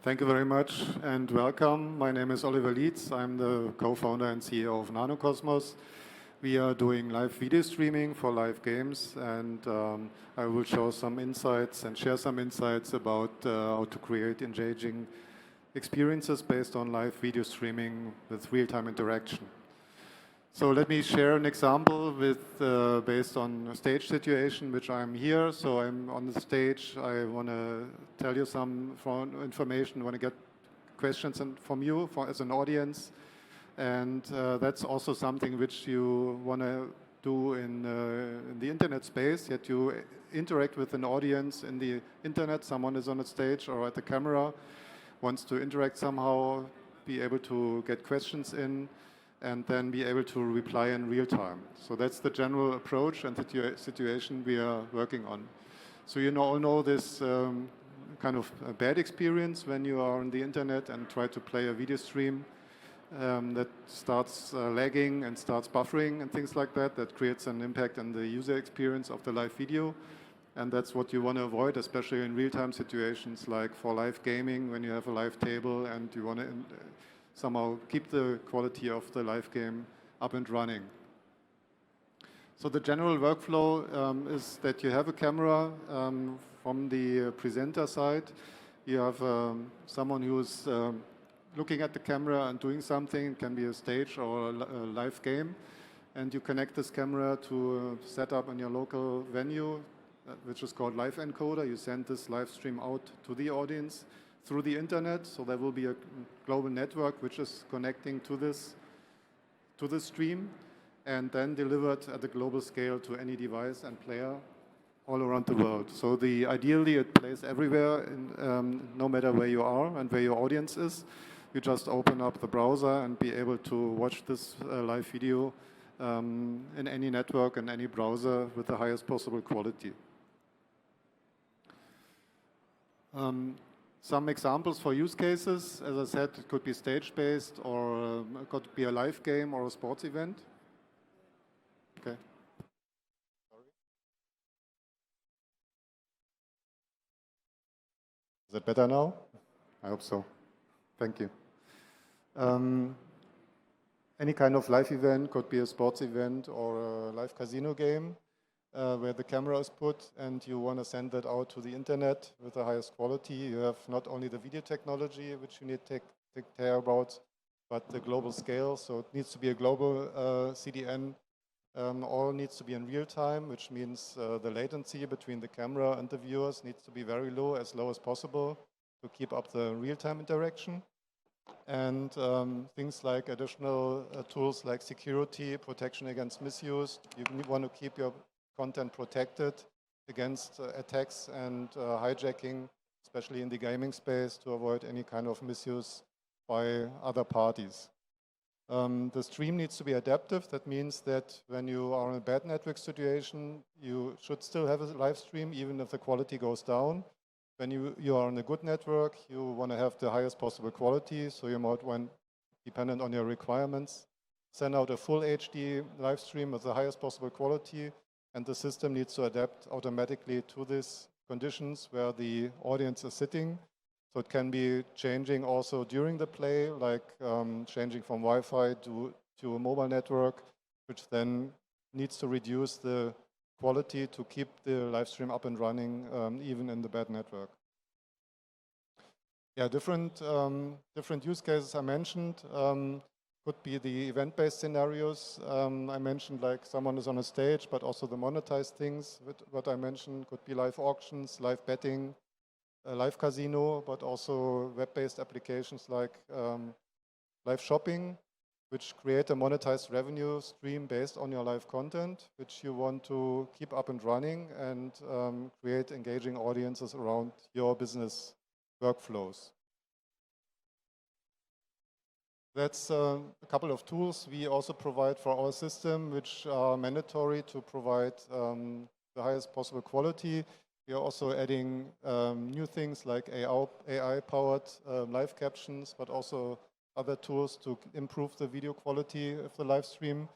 Thank you very much and welcome. My name is Oliver Lietz. I'm the co-founder and CEO of nanocosmos. We are doing live video streaming for live games, and I will show some insights and share some insights about how to create engaging experiences based on live video streaming with real-time interaction. So let me share an example based on a stage situation, which I'm here. So I'm on the stage. I want to tell you some information. I want to get questions from you as an audience. And that's also something which you want to do in the internet space, yet you interact with an audience in the internet. Someone is on a stage or at the camera, wants to interact somehow, be able to get questions in, and then be able to reply in real time. So that's the general approach and the situation we are working on. So you all know this kind of a bad experience when you are on the internet and try to play a video stream that starts lagging and starts buffering and things like that. That creates an impact on the user experience of the live video. And that's what you want to avoid, especially in real-time situations like for live gaming, when you have a live table and you want to somehow keep the quality of the live game up and running. So the general workflow is that you have a camera from the presenter side. You have someone who's looking at the camera and doing something. It can be a stage or a live game. And you connect this camera to a setup in your local venue, which is called live encoder. You send this live stream out to the audience through the internet. So there will be a global network which is connecting to this stream and then delivered at a global scale to any device and player all around the world. So ideally it plays everywhere, no matter where you are and where your audience is. You just open up the browser and be able to watch this live video in any network and any browser with the highest possible quality. Some examples for use cases, as I said, it could be stage-based or it could be a live game or a sports event. Okay. Sorry. Is it better now? I hope so. Thank you. Any kind of live event, could be a sports event or a live casino game where the camera is put and you want to send that out to the internet with the highest quality. You have not only the video technology, which you need to take care about, but the global scale. So it needs to be a global CDN. All needs to be in real time, which means the latency between the camera and the viewers needs to be very low as possible to keep up the real-time interaction. And things like additional tools like security, protection against misuse. You want to keep your content protected against attacks and hijacking, especially in the gaming space, to avoid any kind of misuse by other parties. The stream needs to be adaptive. That means that when you are in a bad network situation, you should still have a live stream, even if the quality goes down. When you are on a good network, you want to have the highest possible quality, so you might want, dependent on your requirements, send out a full HD live stream with the highest possible quality, and the system needs to adapt automatically to these conditions where the audience is sitting. So it can be changing also during the play, like changing from Wi-Fi to a mobile network, which then needs to reduce the quality to keep the live stream up and running, even in the bad network. Yeah, different use cases I mentioned. Could be the event-based scenarios. I mentioned like someone is on a stage, but also the monetized things. What I mentioned could be live auctions, live betting, live casino, but also web-based applications like live shopping, which create a monetized revenue stream based on your live content, which you want to keep up and running and create engaging audiences around your business workflows. That's a couple of tools we also provide for our system, which are mandatory to provide the highest possible quality. We are also adding new things like AI-powered live captions, but also other tools to improve the video quality of the live stream.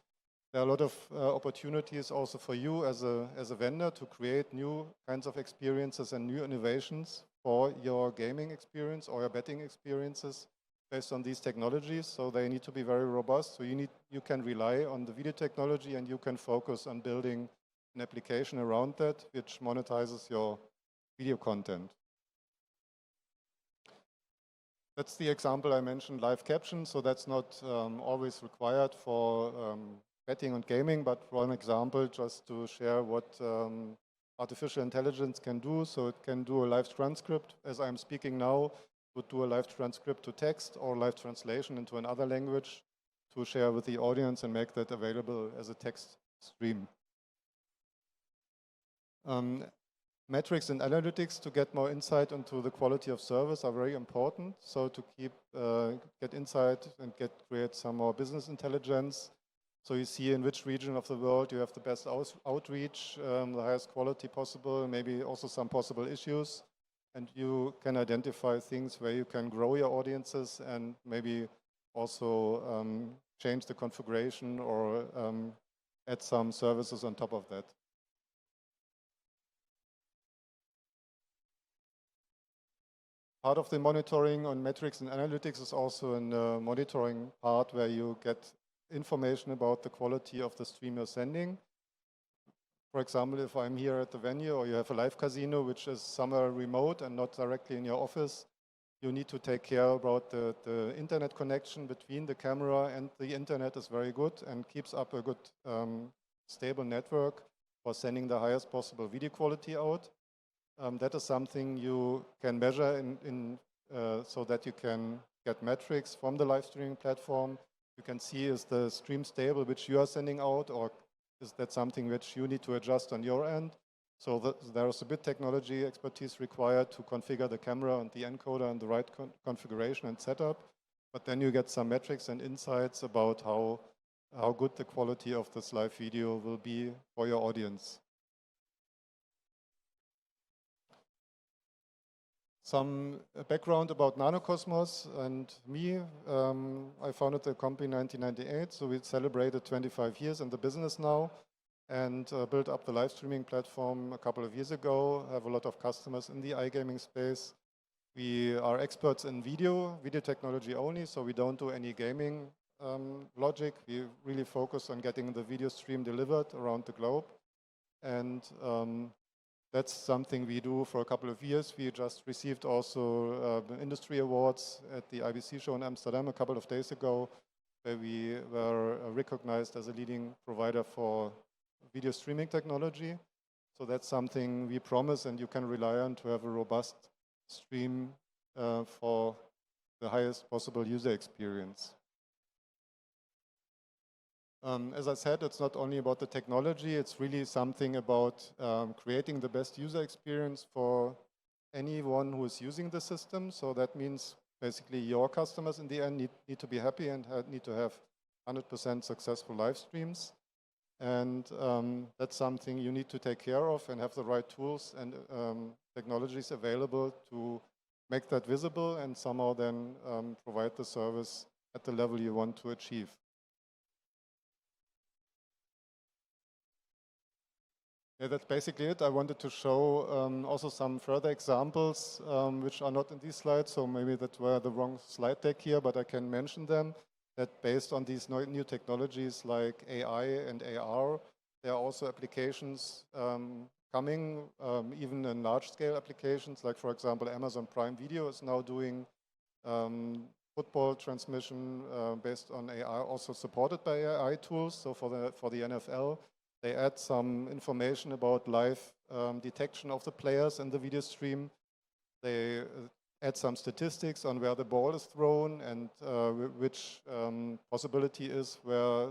There are a lot of opportunities also for you as a vendor to create new kinds of experiences and new innovations for your gaming experience or your betting experiences based on these technologies. So they need to be very robust. So you can rely on the video technology, and you can focus on building an application around that which monetizes your video content. That's the example I mentioned, live caption. So that's not always required for betting and gaming, but one example just to share what artificial intelligence can do. So it can do a live transcript. As I'm speaking now, would do a live transcript to text or live translation into another language to share with the audience and make that available as a text stream. Metrics and analytics to get more insight into the quality of service are very important. So to get insight and create some more business intelligence. So you see in which region of the world you have the best outreach, the highest quality possible, maybe also some possible issues. And you can identify things where you can grow your audiences and maybe also change the configuration or add some services on top of that. Part of the monitoring on metrics and analytics is also in the monitoring part where you get information about the quality of the stream you're sending. For example, if I'm here at the venue or you have a live casino, which is somewhere remote and not directly in your office, you need to take care about the internet connection between the camera and the internet is very good and keeps up a good stable network for sending the highest possible video quality out. That is something you can measure so that you can get metrics from the live streaming platform. You can see, is the stream stable which you are sending out, or is that something which you need to adjust on your end? So there is a bit technology expertise required to configure the camera and the encoder in the right configuration and setup. But then you get some metrics and insights about how good the quality of this live video will be for your audience. Some background about nanocosmos and me. I founded the company in 1998, so we celebrated 25 years in the business now and built up the live streaming platform a couple of years ago. I have a lot of customers in the iGaming space. We are experts in video technology only, so we don't do any gaming logic. We really focus on getting the video stream delivered around the globe. And that's something we do for a couple of years. We just received also industry awards at the IBC show in Amsterdam a couple of days ago, where we were recognized as a leading provider for video streaming technology. So that's something we promise and you can rely on to have a robust stream for the highest possible user experience. As I said, it's not only about the technology, it's really something about creating the best user experience for anyone who is using the system. So that means basically your customers in the end need to be happy and need to have 100% successful live streams. And that's something you need to take care of and have the right tools and technologies available to make that visible and somehow then provide the service at the level you want to achieve. Yeah, that's basically it. I wanted to show also some further examples which are not in these slides, so maybe that were the wrong slide deck here, but I can mention them, that based on these new technologies like AI and AR, there are also applications coming, even in large-scale applications, like for example, Amazon Prime Video is now doing football transmission based on AI, also supported by AI tools. So for the NFL, they add some information about live detection of the players in the video stream. They add some statistics on where the ball is thrown and which possibility is where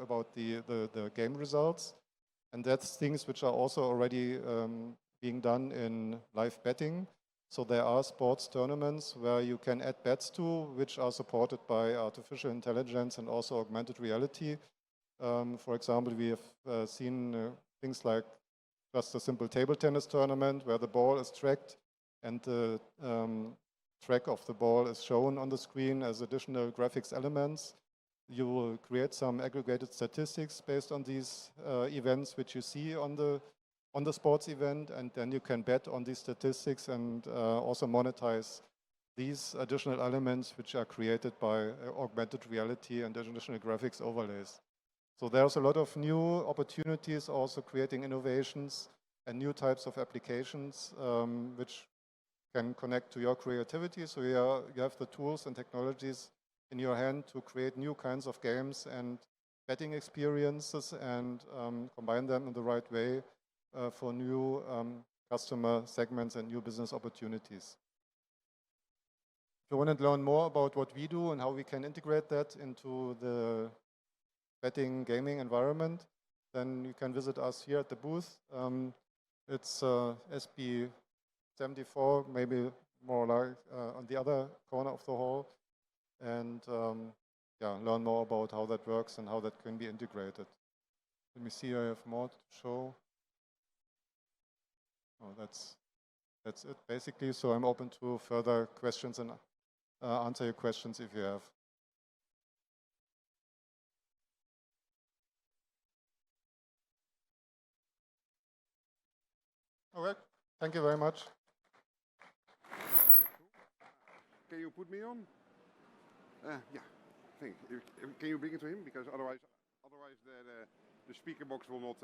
about the game results. And that's things which are also already being done in live betting. So there are sports tournaments where you can add bets to, which are supported by artificial intelligence and also augmented reality. For example, we have seen things like just a simple table tennis tournament where the ball is tracked and the track of the ball is shown on the screen as additional graphics elements. You will create some aggregated statistics based on these events which you see on the on the sports event, and then you can bet on these statistics and also monetize these additional elements which are created by augmented reality and additional graphics overlays. So there's a lot of new opportunities, also creating innovations and new types of applications which can connect to your creativity. So you have the tools and technologies in your hand to create new kinds of games and betting experiences and combine them in the right way for new customer segments and new business opportunities. If you want to learn more about what we do and how we can integrate that into the betting gaming environment, then you can visit us here at the booth. It's SB74, maybe more like on the other corner of the hall, and yeah, learn more about how that works and how that can be integrated. Let me see, I have more to show. Oh, that's it basically. So I'm open to further questions and answer your questions if you have. All right, thank you very much. Can you put me on? Yeah, thank you. Can you bring it to him? Because otherwise the speaker box will not.